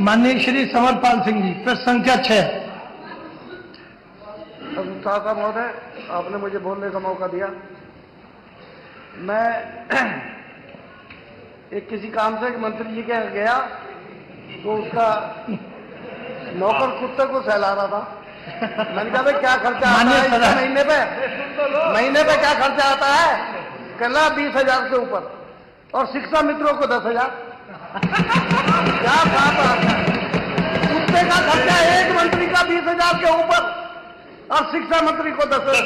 माननीय श्री समरपाल सिंह जी, प्रश्न संख्या 6। साहब महोदय, आपने मुझे बोलने का मौका दिया। मैं एक किसी काम से मंत्री जी के यहाँ गया तो उसका नौकर कुत्ते को सहला रहा था। मैंने कहा भाई क्या खर्चा आता है इसका महीने पे क्या खर्चा आता है? कहना 20,000 के ऊपर, और शिक्षा मित्रों को 10,000। क्या बात आता है? कुत्ते का खर्चा एक मंत्री का 20,000 के ऊपर और शिक्षा मंत्री को 10,000।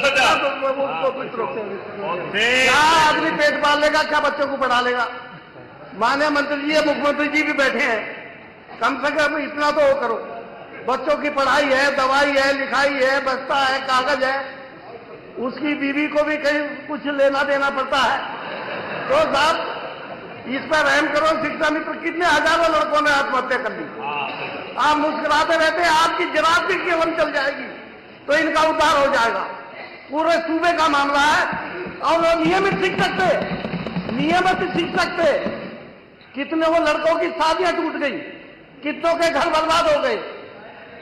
क्या आदमी पेट पाल लेगा? क्या बच्चों को पढ़ा लेगा? माननीय मंत्री जी, मुख्यमंत्री जी भी बैठे हैं, कम से कम इतना तो करो। बच्चों की पढ़ाई है, दवाई है, लिखाई है, बस्ता है, कागज है, उसकी बीवी को भी कहीं कुछ लेना देना पड़ता है। तो साहब इस पर रहम करो। शिक्षा मित्र कितने हजारों लड़कों ने आत्महत्या कर ली। आप मुस्कुराते रहते हैं, आपकी जराब भी केवल चल जाएगी तो इनका उद्धार हो जाएगा। पूरे सूबे का मामला है और वो नियमित सीख सकते। कितने वो लड़कों की शादियां टूट गई, कितनों के घर बर्बाद हो गए।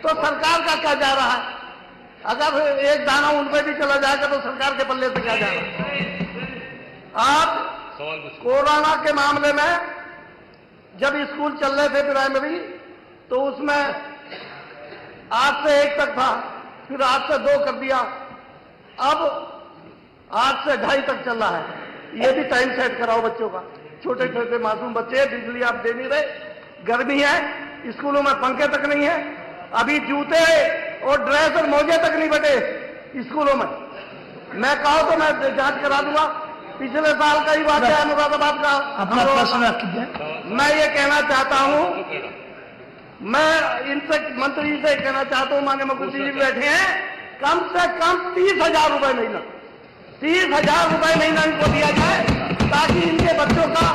तो सरकार का क्या जा रहा है? अगर एक दाना उन पर भी चला जाएगा तो सरकार के पल्ले से क्या जा रहा है? आप कोरोना के मामले में जब स्कूल चल रहे थे प्राइमरी, तो उसमें 8 से 1 तक था, फिर 8 से 2 कर दिया, अब 8 से 2:30 तक चल रहा है। ये भी टाइम सेट कराओ बच्चों का। छोटे छोटे मासूम बच्चे, बिजली आप दे नहीं रहे, गर्मी है, स्कूलों में पंखे तक नहीं है, अभी जूते और ड्रेस और मोजे तक नहीं बटे स्कूलों में। मैं कहा तो मैं जांच करा दूंगा। पिछले साल का ही बात है, मुरादाबाद का। अपना प्रश्न रखिए। मैं ये कहना चाहता हूं, मैं इनसे मंत्री से कहना चाहता हूं, माननीय मुख्यमंत्री जी बैठे हैं, कम से कम 30,000 रुपए महीना, 30,000 रुपए महीना इनको दिया जाए ताकि इनके बच्चों का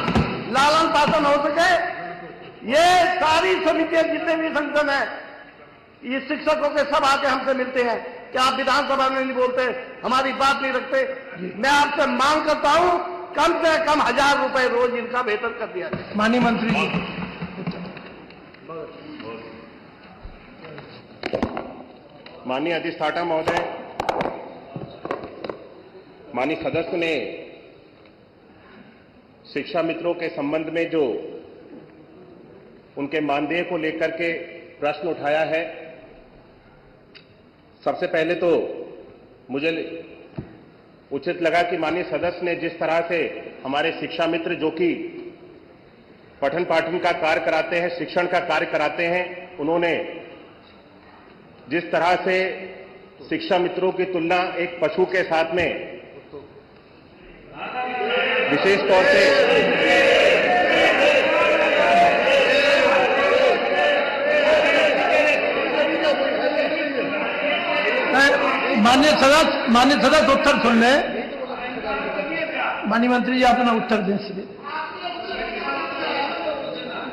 लालन पालन हो सके। ये सारी समितियां जितने भी संगठन है, ये शिक्षकों के सब आके हमसे मिलते हैं कि आप विधानसभा में नहीं बोलते, हमारी बात नहीं रखते। मैं आपसे मांग करता हूं कम से कम 1,000 रुपए रोज इनका वेतन कर दिया जाए। माननीय मंत्री जी। माननीय अधिष्ठाता महोदय, माननीय सदस्य ने शिक्षा मित्रों के संबंध में जो उनके मानदेय को लेकर के प्रश्न उठाया है, सबसे पहले तो मुझे उचित लगा कि माननीय सदस्य ने जिस तरह से हमारे शिक्षा मित्र जो कि पठन पाठन का कार्य कराते हैं, शिक्षण का कार्य कराते हैं, उन्होंने जिस तरह से शिक्षा मित्रों की तुलना एक पशु के साथ में विशेष तौर से माननीय सदस्य उत्तर सुन ले। माननीय मंत्री जी अपना उत्तर दें सीधे।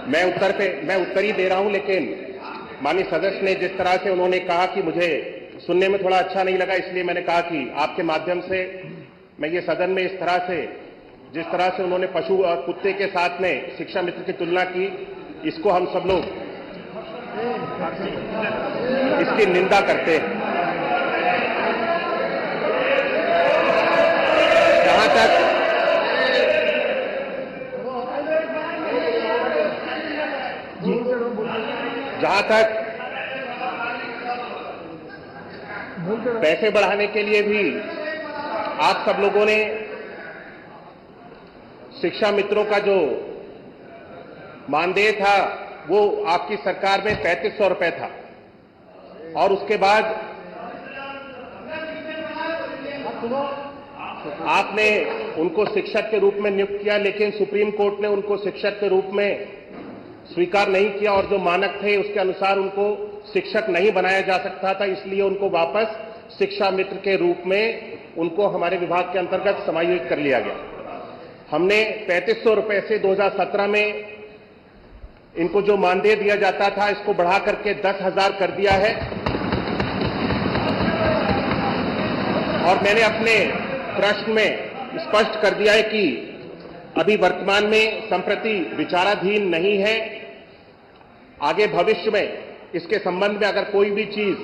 मैं उत्तर ही दे रहा हूं, लेकिन माननीय सदस्य ने जिस तरह से उन्होंने कहा कि मुझे सुनने में थोड़ा अच्छा नहीं लगा, इसलिए मैंने कहा कि आपके माध्यम से मैं ये सदन में इस तरह से जिस तरह से उन्होंने पशु और कुत्ते के साथ में शिक्षा मित्र की तुलना की, इसको हम सब लोग इसकी निंदा करते हैं। जहां तक पैसे बढ़ाने के लिए भी आप सब लोगों ने शिक्षा मित्रों का जो मानदेय था वो आपकी सरकार में 3,500 रुपए था, और उसके बाद आपने उनको शिक्षक के रूप में नियुक्त किया, लेकिन सुप्रीम कोर्ट ने उनको शिक्षक के रूप में स्वीकार नहीं किया और जो मानक थे उसके अनुसार उनको शिक्षक नहीं बनाया जा सकता था, इसलिए उनको वापस शिक्षा मित्र के रूप में उनको हमारे विभाग के अंतर्गत समायोजित कर लिया गया। हमने 3,500 रुपए से 2017 में इनको जो मानदेय दिया जाता था इसको बढ़ा करके 10,000 कर दिया है, और मैंने अपने प्रश्न में स्पष्ट कर दिया है कि अभी वर्तमान में संप्रति विचाराधीन नहीं है आगे भविष्य में इसके संबंध में अगर कोई भी चीज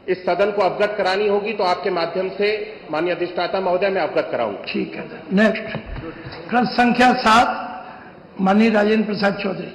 इस सदन को अवगत करानी होगी तो आपके माध्यम से माननीय अधिष्ठाता महोदय मैं अवगत कराऊंगा। ठीक है। नेक्स्ट प्रश्न संख्या 7 माननीय राजेंद्र प्रसाद चौधरी।